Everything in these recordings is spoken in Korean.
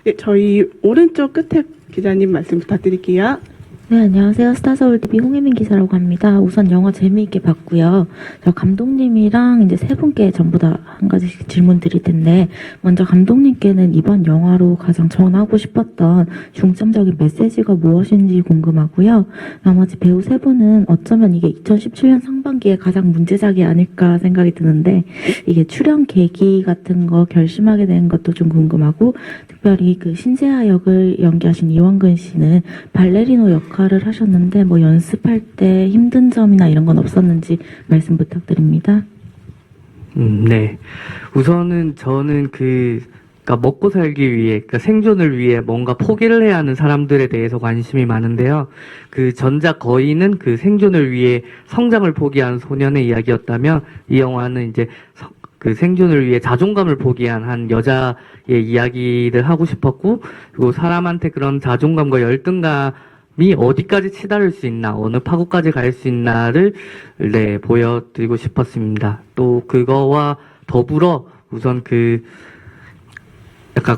네, 저희 오른쪽 끝에 기자님 말씀 부탁드릴게요. 네, 안녕하세요. 스타서울TV 홍혜민 기자라고 합니다. 우선 영화 재미있게 봤고요. 저 감독님이랑 이제 세 분께 전부 다 한 가지씩 질문 드릴 텐데, 먼저 감독님께는 이번 영화로 가장 전하고 싶었던 중점적인 메시지가 무엇인지 궁금하고요. 나머지 배우 세 분은 어쩌면 이게 2017년 상반기에 가장 문제작이 아닐까 생각이 드는데, 이게 출연 계기 같은 거 결심하게 된 것도 좀 궁금하고, 특별히 그 신재하 역을 연기하신 이원근 씨는 발레리노 역할을 하셨는데 뭐 연습할 때 힘든 점이나 이런 건 없었는지 말씀 부탁드립니다. 네. 우선은 저는 그러니까 먹고 살기 위해, 그러니까 생존을 위해 뭔가 포기를 해야 하는 사람들에 대해서 관심이 많은데요. 그 전작 거인은 그 생존을 위해 성장을 포기한 소년의 이야기였다면, 이 영화는 이제 그 생존을 위해 자존감을 포기한 한 여자의 이야기를 하고 싶었고, 그리고 사람한테 그런 자존감과 열등감이 어디까지 치달을 수 있나, 어느 파고까지 갈 수 있나를 보여드리고 싶었습니다. 또 그거와 더불어 우선 약간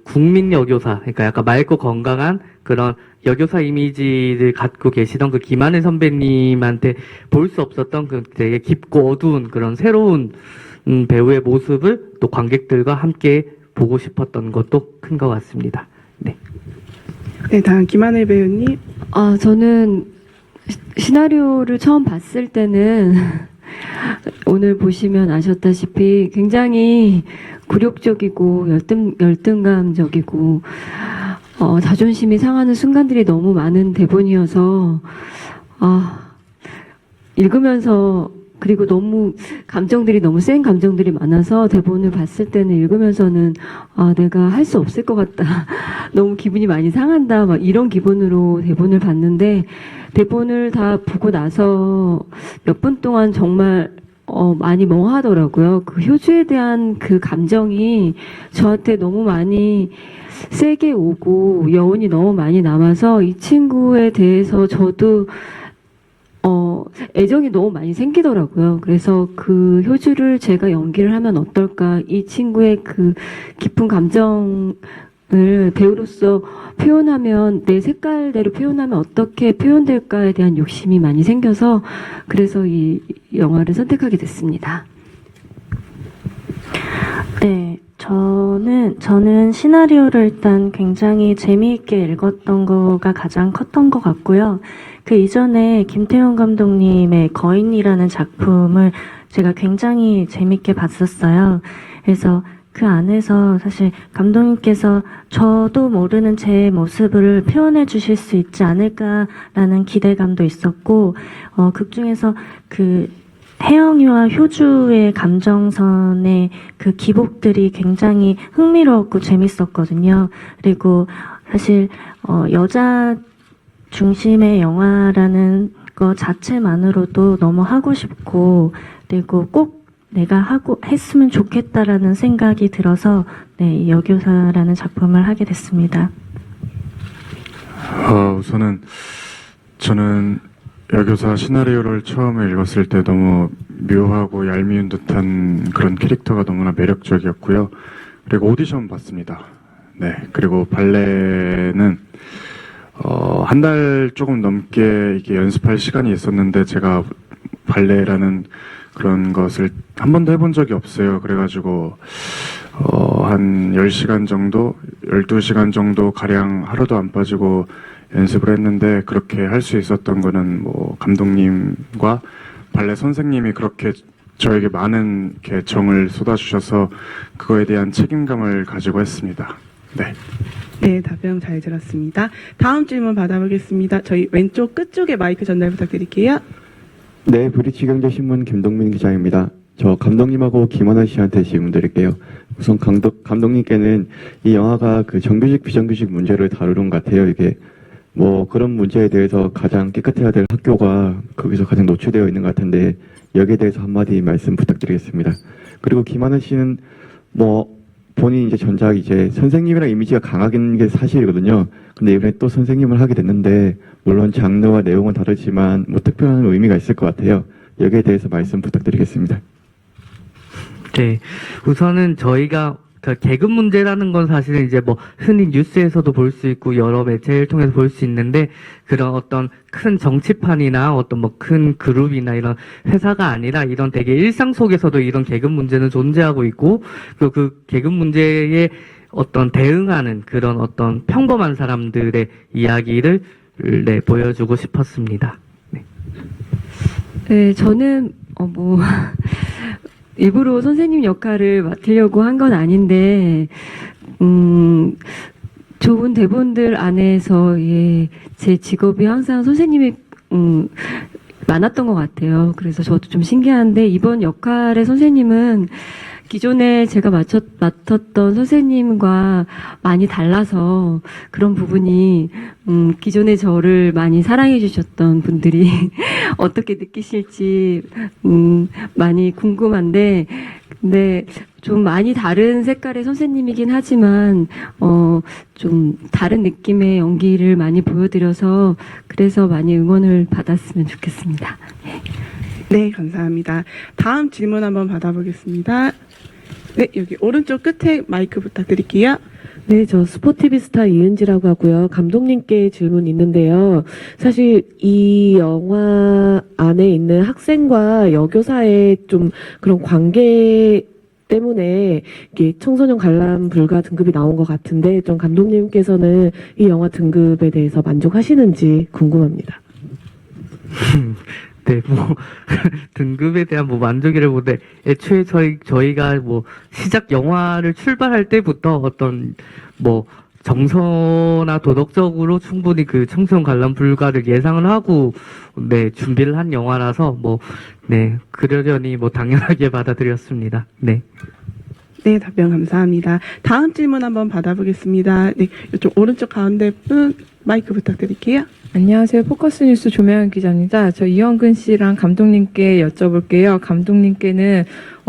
국민 여교사, 그러니까 약간 맑고 건강한 그런 여교사 이미지를 갖고 계시던 그 김하늘 선배님한테 볼 수 없었던 그 되게 깊고 어두운 그런 새로운 배우의 모습을 또 관객들과 함께 보고 싶었던 것도 큰 것 같습니다. 네. 네, 다음 김하늘 배우님. 저는 시나리오를 처음 봤을 때는 오늘 보시면 아셨다시피 굉장히 굴욕적이고 열등감적이고 자존심이 상하는 순간들이 너무 많은 대본이어서 읽으면서, 그리고 너무 감정들이 너무 센 감정들이 많아서 대본을 봤을 때는 읽으면서는 내가 할 수 없을 것 같다. 너무 기분이 많이 상한다. 막 이런 기분으로 대본을 봤는데, 대본을 다 보고 나서 몇 분 동안 정말 많이 멍하더라고요. 그 효주에 대한 그 감정이 저한테 너무 많이 세게 오고 여운이 너무 많이 남아서 이 친구에 대해서 저도 애정이 너무 많이 생기더라고요. 그래서 그 효주를 제가 연기를 하면 어떨까, 이 친구의 그 깊은 감정을 배우로서 표현하면, 내 색깔대로 표현하면 어떻게 표현될까에 대한 욕심이 많이 생겨서 그래서 이 영화를 선택하게 됐습니다. 네, 저는 시나리오를 일단 굉장히 재미있게 읽었던 거가 가장 컸던 것 같고요. 그 이전에 김태훈 감독님의 거인이라는 작품을 제가 굉장히 재미있게 봤었어요. 그래서 그 안에서 사실 감독님께서 저도 모르는 제 모습을 표현해 주실 수 있지 않을까라는 기대감도 있었고, 극 중에서 그 태영이와 효주의 감정선의 그 기복들이 굉장히 흥미로웠고 재밌었거든요. 그리고 사실 여자 중심의 영화라는 거 자체만으로도 너무 하고 싶고, 그리고 꼭 내가 했으면 좋겠다라는 생각이 들어서 이 여교사라는 작품을 하게 됐습니다. 우선은 저는 여교사 시나리오를 처음에 읽었을 때 너무 묘하고 얄미운 듯한 그런 캐릭터가 너무나 매력적이었고요. 그리고 오디션 봤습니다. 네, 그리고 발레는 한 달 조금 넘게 이게 연습할 시간이 있었는데, 제가 발레라는 그런 것을 한 번도 해본 적이 없어요. 그래가지고 한 10시간 정도, 12시간 정도 가량 하루도 안 빠지고 연습을 했는데, 그렇게 할 수 있었던 거는 뭐 감독님과 발레 선생님이 그렇게 저에게 많은 이렇게 정을 쏟아주셔서 그거에 대한 책임감을 가지고 했습니다. 네. 네, 답변 잘 들었습니다. 다음 질문 받아보겠습니다. 저희 왼쪽 끝쪽에 마이크 전달 부탁드릴게요. 네, 브리치 경제신문 김동민 기자입니다. 저 감독님하고 김원하 씨한테 질문 드릴게요. 우선 감독님께는 이 영화가 그 정규직 비정규직 문제를 다루는 것 같아요. 이게 뭐 그런 문제에 대해서 가장 깨끗해야 될 학교가 거기서 가장 노출되어 있는 것 같은데, 여기에 대해서 한마디 말씀 부탁드리겠습니다. 그리고 김하늘 씨는 뭐 본인 이제 전작 이제 선생님이랑 이미지가 강하긴 게 사실이거든요. 근데 이번에 또 선생님을 하게 됐는데, 물론 장르와 내용은 다르지만 뭐 특별한 의미가 있을 것 같아요. 여기에 대해서 말씀 부탁드리겠습니다. 네, 우선은 저희가 그 계급 문제라는 건 사실은 이제 뭐 흔히 뉴스에서도 볼 수 있고 여러 매체를 통해서 볼 수 있는데 그런 어떤 큰 정치판이나 어떤 뭐 큰 그룹이나 이런 회사가 아니라 이런 되게 일상 속에서도 이런 계급 문제는 존재하고 있고 그 계급 문제에 어떤 대응하는 그런 어떤 평범한 사람들의 이야기를 네, 보여주고 싶었습니다. 네. 네, 저는 일부러 선생님 역할을 맡으려고 한 건 아닌데 좋은 대본들 안에서 제 직업이 항상 선생님이 많았던 것 같아요. 그래서 저도 좀 신기한데 이번 역할의 선생님은 기존에 제가 맡았던 선생님과 많이 달라서 그런 부분이 기존에 저를 많이 사랑해 주셨던 분들이 어떻게 느끼실지 많이 궁금한데 근데 좀 많이 다른 색깔의 선생님이긴 하지만 좀 다른 느낌의 연기를 많이 보여드려서 그래서 많이 응원을 받았으면 좋겠습니다. 네, 감사합니다. 다음 질문 한번 받아보겠습니다. 네, 여기 오른쪽 끝에 마이크 부탁드릴게요. 네, 저 스포티비스타 이은지라고 하고요. 감독님께 질문 있는데요. 사실 이 영화 안에 있는 학생과 여교사의 좀 그런 관계 때문에 이게 청소년 관람 불가 등급이 나온 것 같은데 좀 감독님께서는 이 영화 등급에 대해서 만족하시는지 궁금합니다. 네, 뭐, 등급에 대한 뭐 만족이라보다 애초에 저희가 뭐, 시작 영화를 출발할 때부터 어떤 뭐, 정서나 도덕적으로 충분히 그 청소년 관람 불가를 예상을 하고, 네, 준비를 한 영화라서 뭐, 네, 그러려니 뭐, 당연하게 받아들였습니다. 네. 네, 답변 감사합니다. 다음 질문 한번 받아보겠습니다. 네, 이쪽 오른쪽 가운데 분 마이크 부탁드릴게요. 안녕하세요. 포커스 뉴스 조명현 기자입니다. 저 이영근 씨랑 감독님께 여쭤볼게요. 감독님께는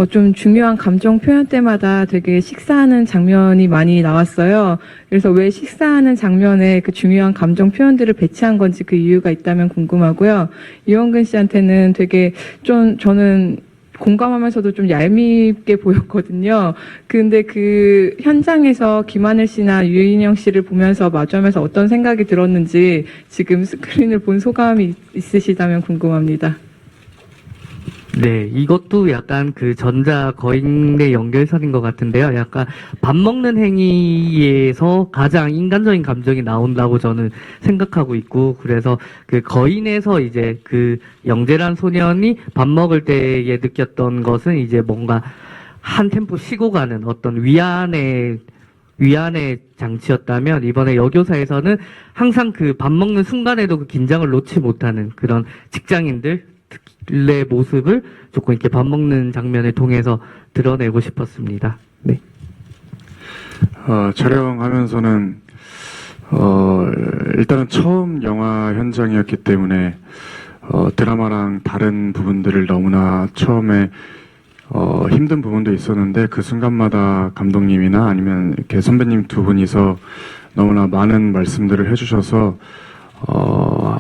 좀 중요한 감정 표현 때마다 되게 식사하는 장면이 많이 나왔어요. 그래서 왜 식사하는 장면에 그 중요한 감정 표현들을 배치한 건지 그 이유가 있다면 궁금하고요. 이영근 씨한테는 되게 좀 저는 공감하면서도 좀 얄밉게 보였거든요. 근데 그 현장에서 김하늘 씨나 유인영 씨를 보면서 마주하면서 어떤 생각이 들었는지 지금 스크린을 본 소감이 있으시다면 궁금합니다. 네, 이것도 약간 그 전자 거인의 연결선인 것 같은데요. 약간 밥 먹는 행위에서 가장 인간적인 감정이 나온다고 저는 생각하고 있고, 그래서 그 거인에서 이제 그 영재란 소년이 밥 먹을 때에 느꼈던 것은 이제 뭔가 한 템포 쉬고 가는 어떤 위안의 장치였다면 이번에 여교사에서는 항상 그 밥 먹는 순간에도 그 긴장을 놓지 못하는 그런 직장인들의 모습을 조금 이렇게 밥 먹는 장면을 통해서 드러내고 싶었습니다. 네. 촬영하면서는 일단은 처음 영화 현장이었기 때문에 드라마랑 다른 부분들을 너무나 처음에 힘든 부분도 있었는데 그 순간마다 감독님이나 아니면 이렇게 선배님 두 분이서 너무나 많은 말씀들을 해주셔서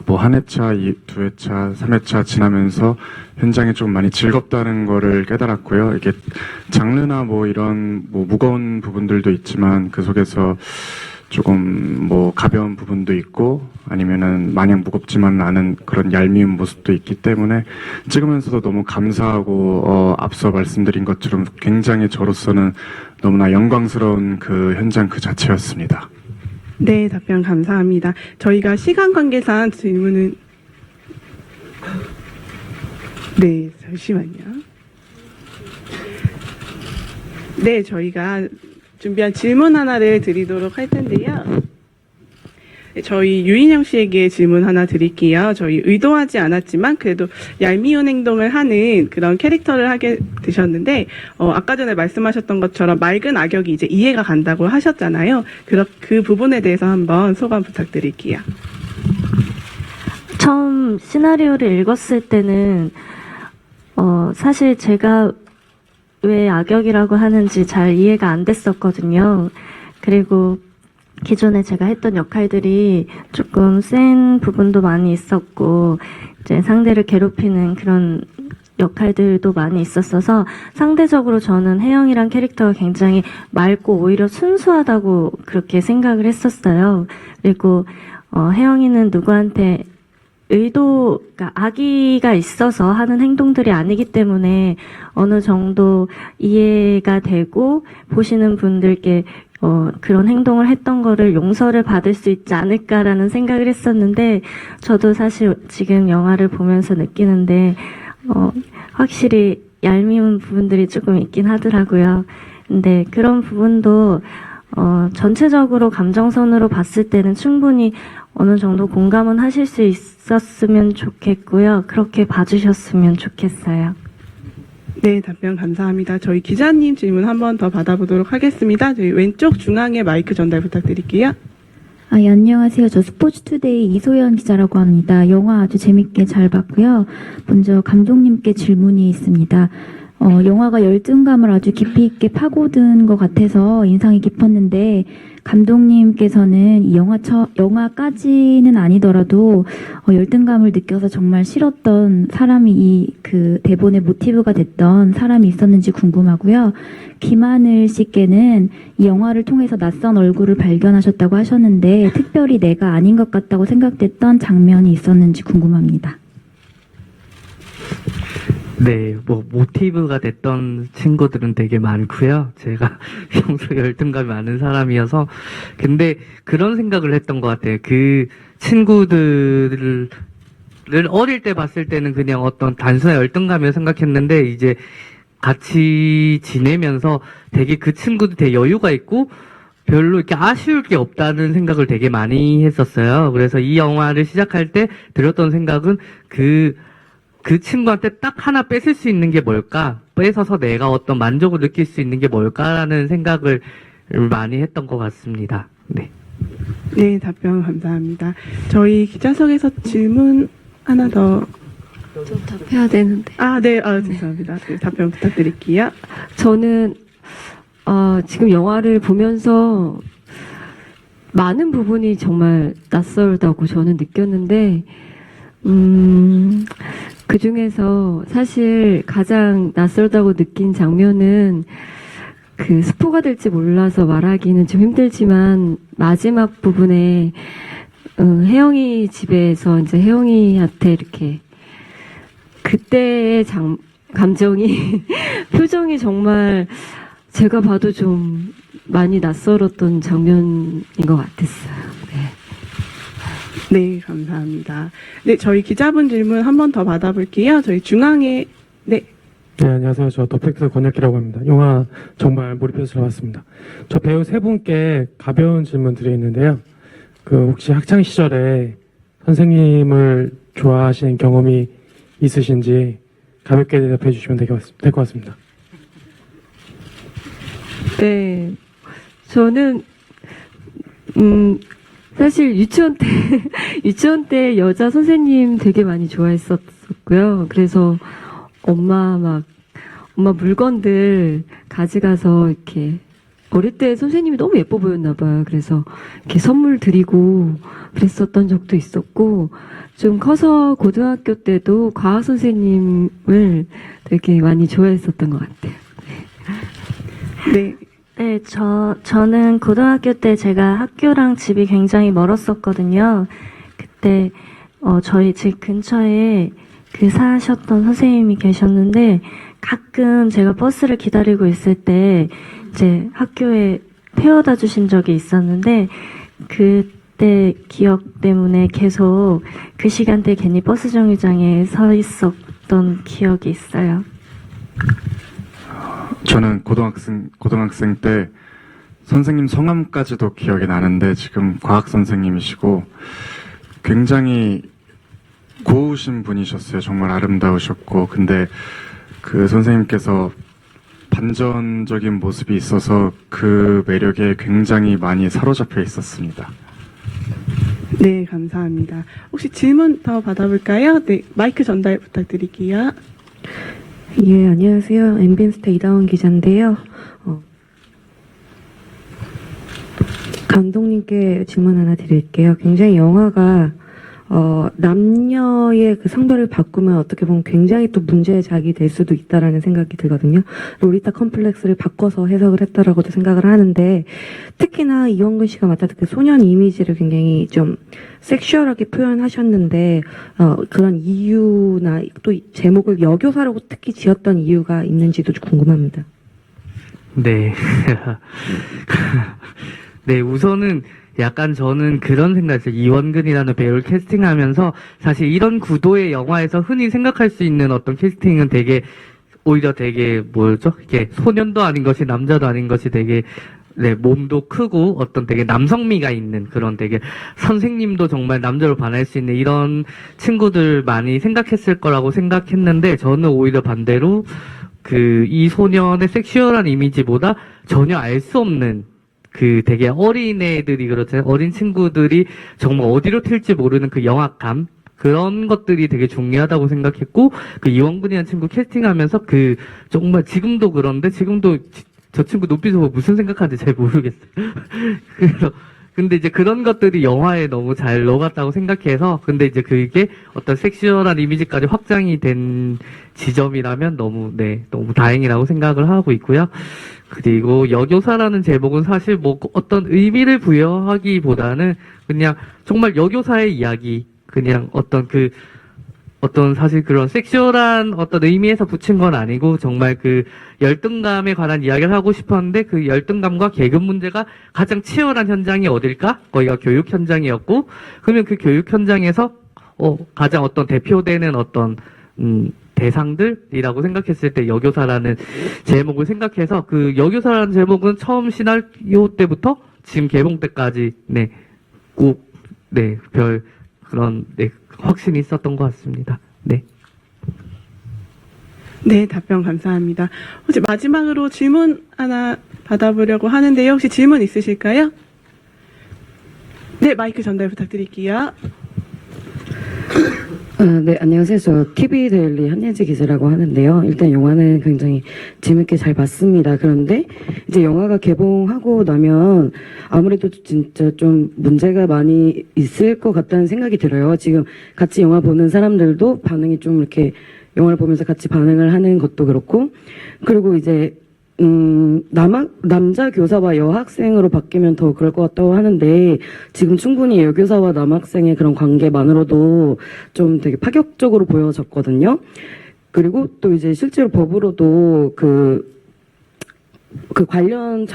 뭐 한 회차, 두 회차, 3회차 지나면서 현장이 좀 많이 즐겁다는 거를 깨달았고요. 이게 장르나 뭐 이런 뭐 무거운 부분들도 있지만 그 속에서 조금 뭐 가벼운 부분도 있고 아니면은 마냥 무겁지만 않은 그런 얄미운 모습도 있기 때문에 찍으면서도 너무 감사하고 앞서 말씀드린 것처럼 굉장히 저로서는 너무나 영광스러운 그 현장 그 자체였습니다. 네, 답변 감사합니다. 저희가 시간 관계상 질문은 네, 잠시만요. 네, 저희가 준비한 질문 하나를 드리도록 할 텐데요. 저희 유인영 씨에게 질문 하나 드릴게요. 저희 의도하지 않았지만 그래도 얄미운 행동을 하는 그런 캐릭터를 하게 되셨는데 아까 전에 말씀하셨던 것처럼 맑은 악역이 이제 이해가 간다고 하셨잖아요. 그 부분에 대해서 한번 소감 부탁드릴게요. 처음 시나리오를 읽었을 때는 사실 제가 왜 악역이라고 하는지 잘 이해가 안 됐었거든요. 그리고 기존에 제가 했던 역할들이 조금 센 부분도 많이 있었고 이제 상대를 괴롭히는 그런 역할들도 많이 있었어서 상대적으로 저는 혜영이란 캐릭터가 굉장히 맑고 오히려 순수하다고 그렇게 생각을 했었어요. 그리고 혜영이는 누구한테 그러니까 악의가 있어서 하는 행동들이 아니기 때문에 어느 정도 이해가 되고 보시는 분들께 그런 행동을 했던 거를 용서를 받을 수 있지 않을까라는 생각을 했었는데, 저도 사실 지금 영화를 보면서 느끼는데, 확실히 얄미운 부분들이 조금 있긴 하더라고요. 근데 그런 부분도, 전체적으로 감정선으로 봤을 때는 충분히 어느 정도 공감은 하실 수 있었으면 좋겠고요. 그렇게 봐주셨으면 좋겠어요. 네, 답변 감사합니다. 저희 기자님 질문 한 번 더 받아보도록 하겠습니다. 저희 왼쪽 중앙에 마이크 전달 부탁드릴게요. 예, 안녕하세요. 저 스포츠투데이 이소연 기자라고 합니다. 영화 아주 재밌게 잘 봤고요. 먼저 감독님께 질문이 있습니다. 영화가 열등감을 아주 깊이 있게 파고든 것 같아서 인상이 깊었는데, 감독님께서는 이 영화까지는 아니더라도 열등감을 느껴서 정말 싫었던 사람이 그 대본의 모티브가 됐던 사람이 있었는지 궁금하고요. 김하늘 씨께는 이 영화를 통해서 낯선 얼굴을 발견하셨다고 하셨는데, 특별히 내가 아닌 것 같다고 생각됐던 장면이 있었는지 궁금합니다. 네, 모티브가 됐던 친구들은 되게 많고요. 제가 평소 열등감이 많은 사람이어서. 근데 그런 생각을 했던 것 같아요. 그 친구들을 어릴 때 봤을 때는 그냥 어떤 단순한 열등감이라 생각했는데, 이제 같이 지내면서 되게 그 친구도 되게 여유가 있고, 별로 이렇게 아쉬울 게 없다는 생각을 되게 많이 했었어요. 그래서 이 영화를 시작할 때 들었던 생각은 그 친구한테 딱 하나 뺏을 수 있는 게 뭘까? 뺏어서 내가 어떤 만족을 느낄 수 있는 게 뭘까라는 생각을 많이 했던 것 같습니다. 네. 네, 답변 감사합니다. 저희 기자석에서 질문 하나 더. 좀 답해야 되는데. 네, 죄송합니다. 네, 답변 부탁드릴게요. 저는 지금 영화를 보면서 많은 부분이 정말 낯설다고 저는 느꼈는데, 그 중에서 사실 가장 낯설다고 느낀 장면은 그 스포가 될지 몰라서 말하기는 좀 힘들지만, 마지막 부분에 혜영이 집에서 이제 혜영이한테 이렇게 그때의 감정이 표정이 정말 제가 봐도 좀 많이 낯설었던 장면인 것 같았어요. 네. 네, 감사합니다. 네, 저희 기자분 질문 한 번 더 받아볼게요. 저희 중앙에, 네. 네, 안녕하세요. 저 더팩트 권혁기라고 합니다. 영화 정말 몰입해서 잘 봤습니다. 저 배우 세 분께 가벼운 질문 드리는데요. 혹시 학창 시절에 선생님을 좋아하시는 경험이 있으신지 가볍게 대답해 주시면 될 것 같습니다. 네, 저는 사실 유치원 때 여자 선생님 되게 많이 좋아했었고요. 그래서 엄마 물건들 가져가서 이렇게 어릴 때 선생님이 너무 예뻐 보였나 봐요. 그래서 이렇게 선물 드리고 그랬었던 적도 있었고, 좀 커서 고등학교 때도 과학 선생님을 되게 많이 좋아했었던 것 같아요. 네. 네, 저는 고등학교 때 제가 학교랑 집이 굉장히 멀었었거든요. 그때, 저희 집 근처에 사셨던 선생님이 계셨는데, 가끔 제가 버스를 기다리고 있을 때, 이제 학교에 태워다 주신 적이 있었는데, 그때 기억 때문에 계속 그 시간대에 괜히 버스 정류장에 서 있었던 기억이 있어요. 저는 고등학생 때 선생님 성함까지도 기억이 나는데, 지금 과학 선생님이시고 굉장히 고우신 분이셨어요. 정말 아름다우셨고. 근데 그 선생님께서 반전적인 모습이 있어서 그 매력에 굉장히 많이 사로잡혀 있었습니다. 네, 감사합니다. 혹시 질문 더 받아볼까요? 네, 마이크 전달 부탁드릴게요. 예, 안녕하세요. MBN스타 이다원 기자인데요. 감독님께 질문 하나 드릴게요. 굉장히 영화가 남녀의 그 성별을 바꾸면 어떻게 보면 굉장히 또 문제의 작이 될 수도 있다라는 생각이 들거든요. 로리타 컴플렉스를 바꿔서 해석을 했다라고도 생각을 하는데, 특히나 이원근 씨가 맡았던 그 소년 이미지를 굉장히 좀 섹슈얼하게 표현하셨는데, 그런 이유나 또 제목을 여교사라고 특히 지었던 이유가 있는지도 좀 궁금합니다. 네. 네, 우선은 약간 저는 그런 생각이었어요. 이원근이라는 배우를 캐스팅하면서 사실 이런 구도의 영화에서 흔히 생각할 수 있는 어떤 캐스팅은 되게 오히려 되게 뭐죠? 이게 소년도 아닌 것이 남자도 아닌 것이 되게 네, 몸도 크고 어떤 되게 남성미가 있는 그런 되게 선생님도 정말 남자로 반할 수 있는 이런 친구들 많이 생각했을 거라고 생각했는데 저는 오히려 반대로 그 이 소년의 섹슈얼한 이미지보다 전혀 알 수 없는 그 되게 어린애들이 그렇잖아요. 어린 친구들이 정말 어디로 튈지 모르는 그 영악감 그런 것들이 되게 중요하다고 생각했고 그 이원근이라는 친구 캐스팅하면서 그 정말 지금도 그런데 지금도 저 친구 눈빛을 보고 무슨 생각하는지 잘 모르겠어요. 그래서 근데 이제 그런 것들이 영화에 너무 잘 녹았다고 생각해서 근데 이제 그게 어떤 섹슈얼한 이미지까지 확장이 된 지점이라면 너무 다행이라고 생각을 하고 있고요. 그리고 여교사라는 제목은 사실 뭐 어떤 의미를 부여하기보다는 그냥 정말 여교사의 이야기 그냥 어떤 사실 그런 섹슈얼한 어떤 의미에서 붙인 건 아니고 정말 그 열등감에 관한 이야기를 하고 싶었는데 그 열등감과 계급 문제가 가장 치열한 현장이 어딜까? 거기가 교육 현장이었고 그러면 그 교육 현장에서 가장 어떤 대표되는 어떤 대상들이라고 생각했을 때 여교사라는 제목을 생각해서 그 여교사라는 제목은 처음 시나리오 때부터 지금 개봉 때까지 꼭 별 그런 확신이 있었던 것 같습니다. 네. 네, 답변 감사합니다. 혹시 마지막으로 질문 하나 받아보려고 하는데요. 혹시 질문 있으실까요? 네, 마이크 전달 부탁드릴게요. 네, 안녕하세요. 저 TV 데일리 한예지 기자라고 하는데요. 일단 영화는 굉장히 재밌게 잘 봤습니다. 그런데 이제 영화가 개봉하고 나면 아무래도 진짜 좀 문제가 많이 있을 것 같다는 생각이 들어요. 지금 같이 영화 보는 사람들도 반응이 좀 이렇게 영화를 보면서 같이 반응을 하는 것도 그렇고, 그리고 이제 남자 교사와 여학생으로 바뀌면 더 그럴 것 같다고 하는데, 지금 충분히 여교사와 남학생의 그런 관계만으로도 좀 되게 파격적으로 보여졌거든요. 그리고 또 이제 실제로 법으로도 그 관련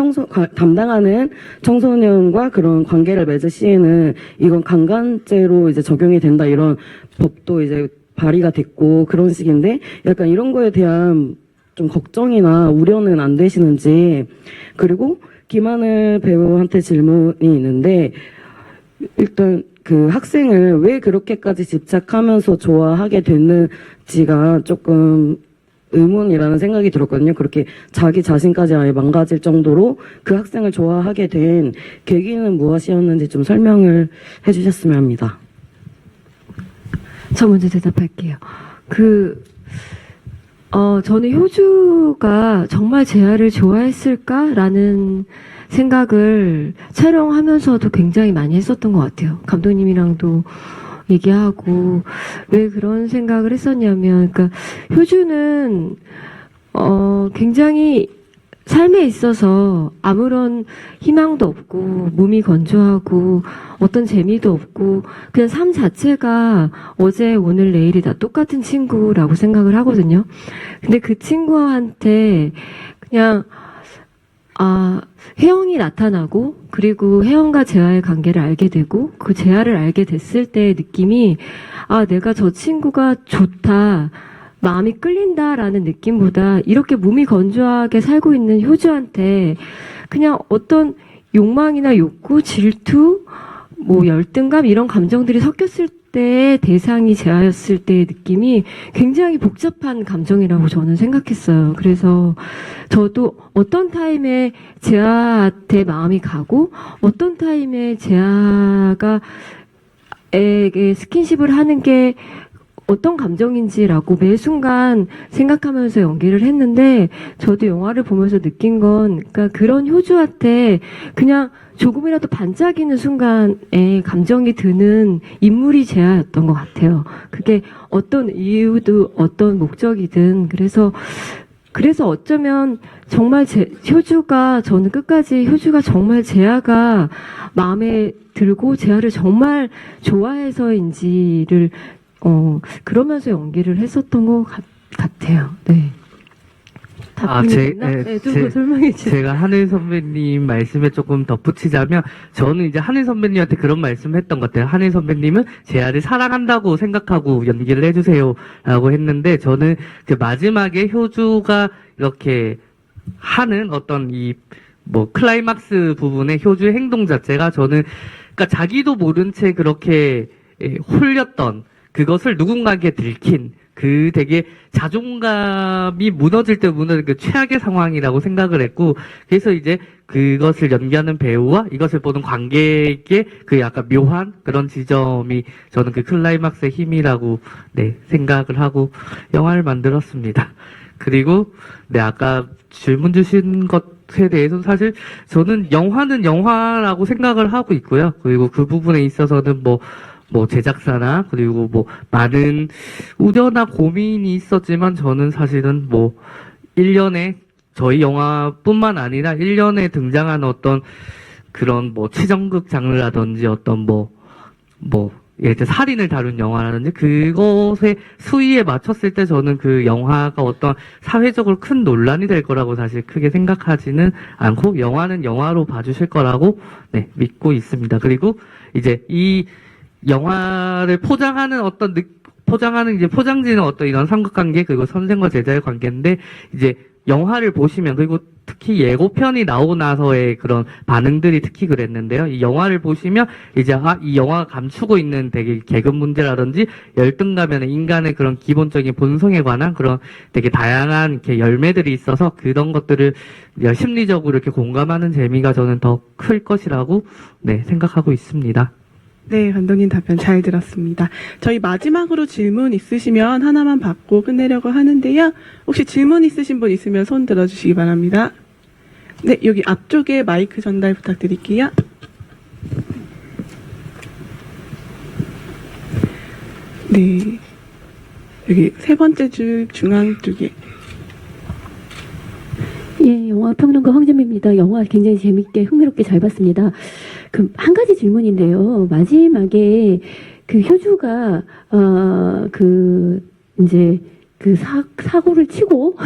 담당하는 청소년과 그런 관계를 맺을 시에는 이건 강간죄로 이제 적용이 된다 이런 법도 이제 발의가 됐고 그런 식인데, 약간 이런 거에 대한 좀 걱정이나 우려는 안 되시는지. 그리고 김하늘 배우한테 질문이 있는데, 일단 그 학생을 왜 그렇게까지 집착하면서 좋아하게 됐는지가 조금 의문이라는 생각이 들었거든요. 그렇게 자기 자신까지 아예 망가질 정도로 그 학생을 좋아하게 된 계기는 무엇이었는지 좀 설명을 해주셨으면 합니다. 저 먼저 대답할게요. 저는 효주가 정말 재하를 좋아했을까라는 생각을 촬영하면서도 굉장히 많이 했었던 것 같아요. 감독님이랑도 얘기하고 왜 그런 생각을 했었냐면, 그러니까 효주는 굉장히 삶에 있어서 아무런 희망도 없고 몸이 건조하고 어떤 재미도 없고 그냥 삶 자체가 어제 오늘 내일이 다 똑같은 친구라고 생각을 하거든요. 근데 그 친구한테 그냥 혜영이 나타나고 그리고 혜영과 재하의 관계를 알게 되고 그 재하를 알게 됐을 때의 느낌이 내가 저 친구가 좋다, 마음이 끌린다라는 느낌보다 이렇게 몸이 건조하게 살고 있는 효주한테 그냥 어떤 욕망이나 욕구, 질투, 뭐 열등감 이런 감정들이 섞였을 때의 대상이 재하였을 때의 느낌이 굉장히 복잡한 감정이라고 저는 생각했어요. 그래서 저도 어떤 타임에 재하한테 마음이 가고 어떤 타임에 재하가 에게 스킨십을 하는 게 어떤 감정인지라고 매 순간 생각하면서 연기를 했는데, 저도 영화를 보면서 느낀 건, 그러니까 그런 효주한테 그냥 조금이라도 반짝이는 순간에 감정이 드는 인물이 재하였던 것 같아요. 그게 어떤 이유도 어떤 목적이든 그래서 어쩌면 정말 효주가 저는 끝까지 효주가 정말 재하가 마음에 들고 재하를 정말 좋아해서인지를 그러면서 연기를 했었던 것 같아요. 네. 좀 설명해 주세요. 제가 하늘 선배님 말씀에 조금 덧붙이자면, 저는 이제 하늘 선배님한테 그런 말씀을 했던 것 같아요. 하늘 선배님은 재하를 사랑한다고 생각하고 연기를 해주세요라고 했는데, 저는 그 마지막에 효주가 이렇게 하는 어떤 클라이막스 부분의 효주의 행동 자체가 저는, 그러니까 자기도 모른 채 그렇게 홀렸던 그것을 누군가에게 들킨 그 되게 자존감이 무너질 때 무너질 그 최악의 상황이라고 생각을 했고, 그래서 이제 그것을 연기하는 배우와 이것을 보는 관객의 그 약간 묘한 그런 지점이 저는 그 클라이막스의 힘이라고 생각을 하고 영화를 만들었습니다. 그리고 아까 질문 주신 것에 대해서는 사실 저는 영화는 영화라고 생각을 하고 있고요. 그리고 그 부분에 있어서는 뭐 제작사나 그리고 많은 우려나 고민이 있었지만, 저는 사실은 1년에 저희 영화뿐만 아니라 1년에 등장한 어떤 그런 치정극 장르라든지 어떤 예를 들어 살인을 다룬 영화라든지 그것의 수위에 맞췄을 때 저는 그 영화가 어떤 사회적으로 큰 논란이 될 거라고 사실 크게 생각하지는 않고, 영화는 영화로 봐주실 거라고 믿고 있습니다. 그리고 이제 이 영화를 포장하는 포장지는 어떤 이런 삼각관계, 그리고 선생과 제자의 관계인데, 이제 영화를 보시면, 그리고 특히 예고편이 나오고 나서의 그런 반응들이 특히 그랬는데요. 이 영화를 보시면 이제 이 영화가 감추고 있는 되게 계급 문제라든지 열등감이나 인간의 그런 기본적인 본성에 관한 그런 되게 다양한 이렇게 열매들이 있어서 그런 것들을 심리적으로 이렇게 공감하는 재미가 저는 더 클 것이라고 생각하고 있습니다. 네, 감독님 답변 잘 들었습니다. 저희 마지막으로 질문 있으시면 하나만 받고 끝내려고 하는데요. 혹시 질문 있으신 분 있으면 손 들어주시기 바랍니다. 네, 여기 앞쪽에 마이크 전달 부탁드릴게요. 네, 여기 세 번째 줄 중앙 쪽에. 예, 영화평론가 황재미입니다. 영화 굉장히 재밌게 흥미롭게 잘 봤습니다. 한 가지 질문인데요. 마지막에 효주가 사고를 치고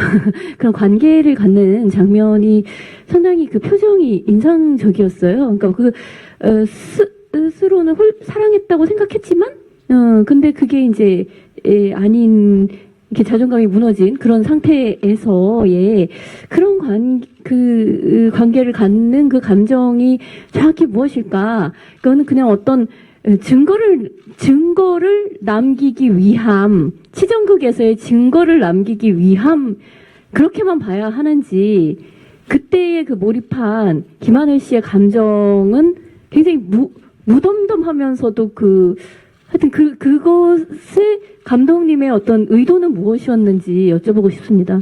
그런 관계를 갖는 장면이 상당히 표정이 인상적이었어요. 그러니까 스스로는 사랑했다고 생각했지만 근데 그게 이제 아닌 이렇게 자존감이 무너진 그런 상태에서의 그런 관계를 갖는 그 감정이 정확히 무엇일까? 그거는 그냥 어떤 증거를 남기기 위함, 치정극에서의 증거를 남기기 위함, 그렇게만 봐야 하는지, 그때의 몰입한 김하늘 씨의 감정은 굉장히 무덤덤하면서도 하여튼 그것의 감독님의 어떤 의도는 무엇이었는지 여쭤보고 싶습니다.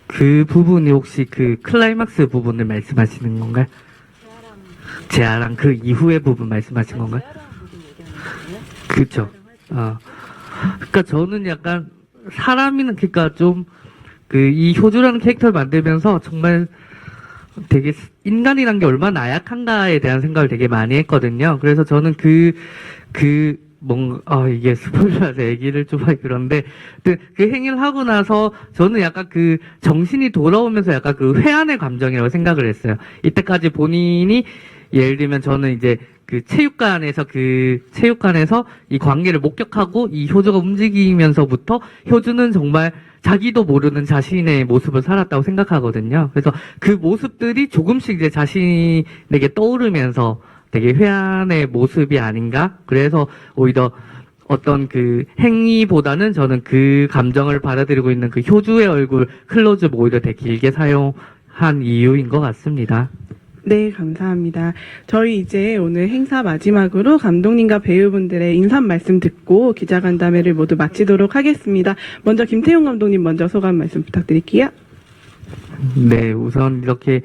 그 부분이 혹시 그 클라이막스 부분을 말씀하시는 건가요? 재하랑 그 이후의 부분 말씀하신 건가요? 그렇죠. 그러니까 저는 약간 그러니까 좀 이 효주라는 캐릭터를 만들면서 정말 되게 인간이란 게 얼마나 나약한가에 대한 생각을 되게 많이 했거든요. 그래서 저는 이게 스포일러라서 얘기를 좀 하기 그런데, 그 행위를 하고 나서 저는 약간 정신이 돌아오면서 약간 회한의 감정이라고 생각을 했어요. 이때까지 본인이, 예를 들면 저는 이제 체육관에서 이 관계를 목격하고 이 효주가 움직이면서부터 효주는 정말 자기도 모르는 자신의 모습을 살았다고 생각하거든요. 그래서 그 모습들이 조금씩 이제 자신에게 떠오르면서 되게 회한의 모습이 아닌가? 그래서 오히려 어떤 행위보다는 저는 그 감정을 받아들이고 있는 효주의 얼굴 클로즈업 오히려 되게 길게 사용한 이유인 것 같습니다. 네, 감사합니다. 저희 이제 오늘 행사 마지막으로 감독님과 배우분들의 인사 말씀 듣고 기자간담회를 모두 마치도록 하겠습니다. 먼저 김태용 감독님 먼저 소감 말씀 부탁드릴게요. 네, 우선 이렇게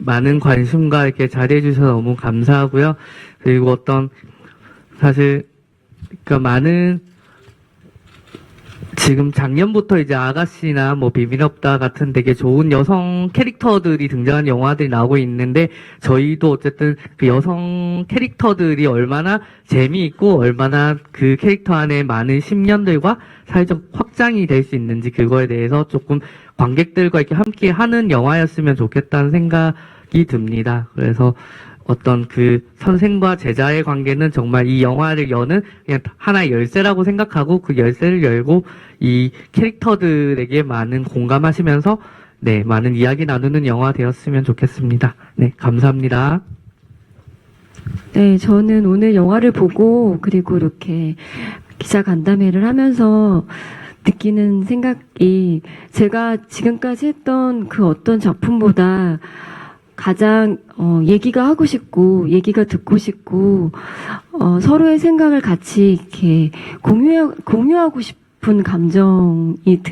많은 관심과 이렇게 자리해 주셔서 너무 감사하고요. 그리고 사실 그러니까 많은 지금 작년부터 이제 아가씨나 뭐 비밀없다 같은 되게 좋은 여성 캐릭터들이 등장한 영화들이 나오고 있는데 저희도 어쨌든 그 여성 캐릭터들이 얼마나 재미있고 얼마나 그 캐릭터 안에 많은 심년들과 사회적 확장이 될 수 있는지 그거에 대해서 조금 관객들과 이렇게 함께 하는 영화였으면 좋겠다는 생각이 듭니다. 그래서 그 선생과 제자의 관계는 정말 이 영화를 여는 그냥 하나의 열쇠라고 생각하고 그 열쇠를 열고 이 캐릭터들에게 많은 공감하시면서 네, 많은 이야기 나누는 영화 되었으면 좋겠습니다. 네, 감사합니다. 네, 저는 오늘 영화를 보고 그리고 이렇게 기자 간담회를 하면서 느끼는 생각이 제가 지금까지 했던 그 어떤 작품보다 가장 얘기가 하고 싶고 얘기가 듣고 싶고 서로의 생각을 같이 이렇게 공유하고 싶은 감정이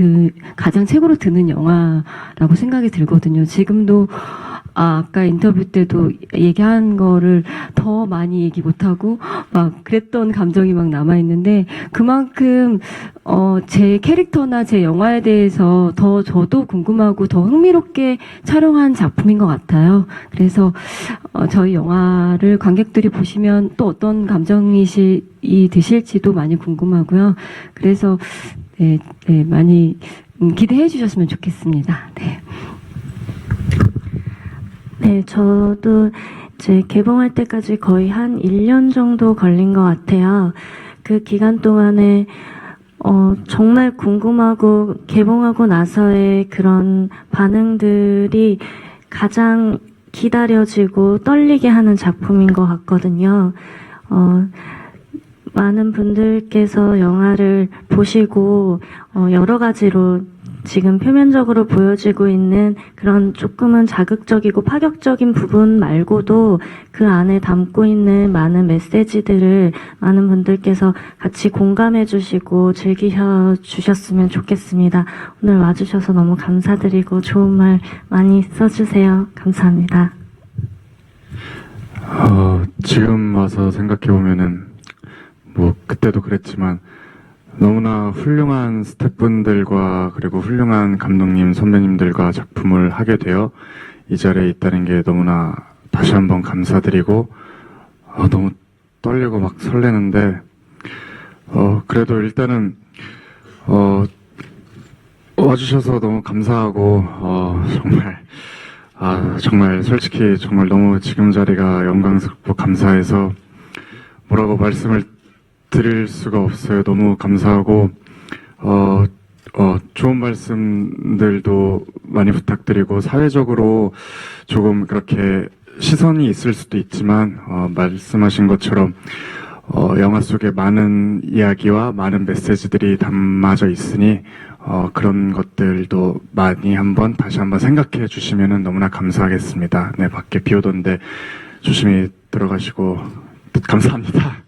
가장 최고로 드는 영화라고 생각이 들거든요. 지금도 아까 인터뷰 때도 얘기한 거를 더 많이 얘기 못하고 막 그랬던 감정이 막 남아있는데 그만큼 제 캐릭터나 제 영화에 대해서 더 저도 궁금하고 더 흥미롭게 촬영한 작품인 것 같아요. 그래서 저희 영화를 관객들이 보시면 또 어떤 감정이 드실지도 많이 궁금하고요. 그래서 네, 많이 기대해 주셨으면 좋겠습니다. 네. 네, 저도 이제 개봉할 때까지 거의 한 1년 정도 걸린 것 같아요. 그 기간 동안에 정말 궁금하고 개봉하고 나서의 그런 반응들이 가장 기다려지고 떨리게 하는 작품인 것 같거든요. 많은 분들께서 영화를 보시고 여러 가지로 지금 표면적으로 보여지고 있는 그런 조금은 자극적이고 파격적인 부분 말고도 그 안에 담고 있는 많은 메시지들을 많은 분들께서 같이 공감해 주시고 즐기셔 주셨으면 좋겠습니다. 오늘 와주셔서 너무 감사드리고 좋은 말 많이 써주세요. 감사합니다. 지금 와서 생각해보면은, 뭐, 그때도 그랬지만, 너무나 훌륭한 스태프분들과 그리고 훌륭한 감독님, 선배님들과 작품을 하게 되어 이 자리에 있다는 게 너무나 다시 한번 감사드리고, 너무 떨리고 막 설레는데, 그래도 일단은, 와주셔서 너무 감사하고, 정말 솔직히 정말 너무 지금 자리가 영광스럽고 감사해서 뭐라고 말씀을 드릴 수가 없어요. 너무 감사하고 좋은 말씀들도 많이 부탁드리고 사회적으로 조금 그렇게 시선이 있을 수도 있지만 말씀하신 것처럼 영화 속에 많은 이야기와 많은 메시지들이 담아져 있으니 그런 것들도 많이 다시 한번 생각해 주시면 너무나 감사하겠습니다. 네, 밖에 비 오던데 조심히 들어가시고 감사합니다.